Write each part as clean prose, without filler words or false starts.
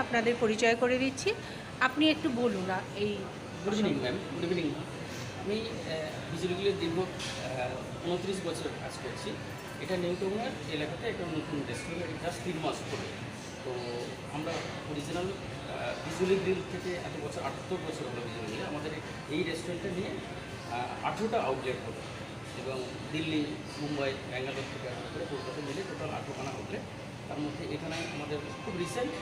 আপনাদের পরিচয় করে দিচ্ছি। আপনি একটু বলুন এই। Good evening ma'am. Good evening. আমি বিজলিগুলির দীর্ঘ 29 বছর কাজ করছি। এটা নিউ টাউনের এলাকাতে একটা নতুন রেস্টুরেন্ট, জাস্ট 3 মাস করে। তো আমরা অরিজিনাল বিজলি গ্রিল থেকে এত বছর 78 বছর হলো বিজলি গ্রিল। আমাদের এই রেস্টুরেন্টটা নিয়ে 18টা আউটলেট হলো, এবং দিল্লি, মুম্বাই, ব্যাঙ্গালোর থেকে আরম্ভ করে কলকাতা মিলে টোটাল 18খানা আউটলেট। তার মধ্যে এখানে আমাদের খুব রিসেন্ট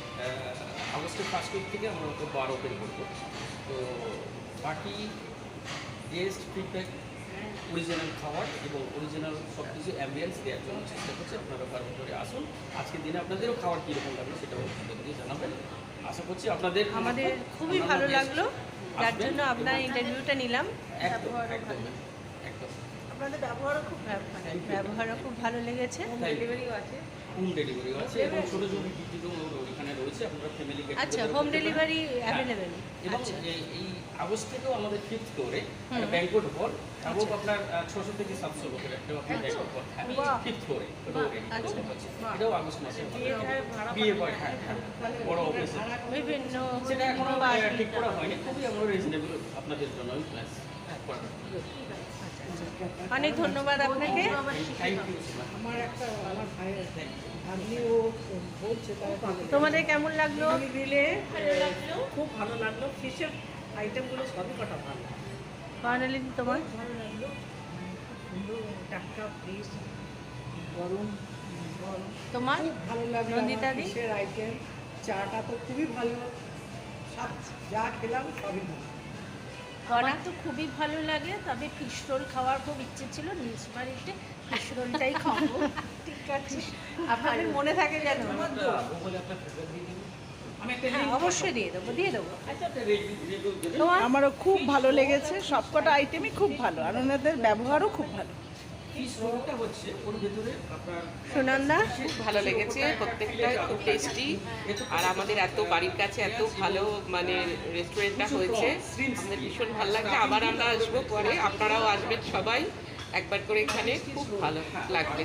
আগস্টের ফার্স্ট উইক থেকে আমরা বার ওপেন করবো। তো বাকি গেস্ট ফিডব্যাক, অরিজিনাল খাবার এবং অরিজিনাল সব কিছু অ্যাম্বিয়েন্স দেওয়ার জন্য চেষ্টা করছি। আপনারা বার করে আসুন। আজকের দিনে আপনাদেরও খাবার কীরকম লাগলো সেটাও দিয়ে জানাবেন। আশা করছি আমাদের খুবই ভালো লাগলো, যার জন্য আপনার ইন্টারভিউটা নিলাম। একদম একদম একদম আপনাদের ব্যবহারও খুব ভালো লেগেছে। হোম ডেলিভারিও আছে এবং ছোটো ছোটো এখানে রয়েছে। আপনারা ফ্যামিলি আচ্ছা, হোম ডেলিভারি অ্যাভেলেবেল। এবং এই আগস্ট থেকেও আমাদের 5th ফ্লোরে ব্যাংকোয়েট হল এবং আপনার 600 থেকে 700 লোকের একটা আপনার ব্যাংকোয়েট হল 5th ফ্লোরে এটাও আগস্ট মাসে বিয়ে হয়। হ্যাঁ, বড় অফিস বিভিন্ন সেটা এখনো ঠিক করা হয়নি। খুবই আমরা রিজনেবল আপনাদের জন্য প্লাস। অনেক ধন্যবাদ আপনাকে। Thank you. আমার ভাইয়ের আপনি ও বলছে তোমাদের কেমন লাগলো? দিলে খুব ভালো লাগলো। ফিশের আইটেমগুলো সবই কটা ভালো। বানালিন তোমার ভালো লাগলো, সুন্দর টাটকা ফিশ, গরম গরম। তোমার খুব ভালো লাগলো নন্দিতাদি? ফিশের আইটেম। চাটা তো খুবই ভালো, সব যা খেলাম সবই ভালো। আমার তো খুবই ভালো লাগে, তবে ফিশ রোল খাওয়ার খুব ইচ্ছে ছিল। নিজ বাড়িতে ফিশ রোলটাই খাবো। ঠিক আছে, আপনাদের মনে থাকে যেন। হ্যাঁ, অবশ্যই দিয়ে দেবো। তোমার আমারও খুব ভালো লেগেছে, সবকটা আইটেমই খুব ভালো, আর ওনাদের ব্যবহারও খুব ভালো। ফিশ রোলটা হচ্ছে ওর ভেতরে আপনার সুনন্দা? খুব ভালো লেগেছে, প্রত্যেকটাই খুব টেস্টি। আর আমাদের এত বাড়ির কাছে এত ভালো মানে রেস্টুরেন্টটা হয়েছে, আমাদের ভীষণ ভালো লাগছে। আবার আমরা আসবো পরে, আপনারাও আসবেন সবাই একবার করে, এখানে খুব ভালো লাগবে।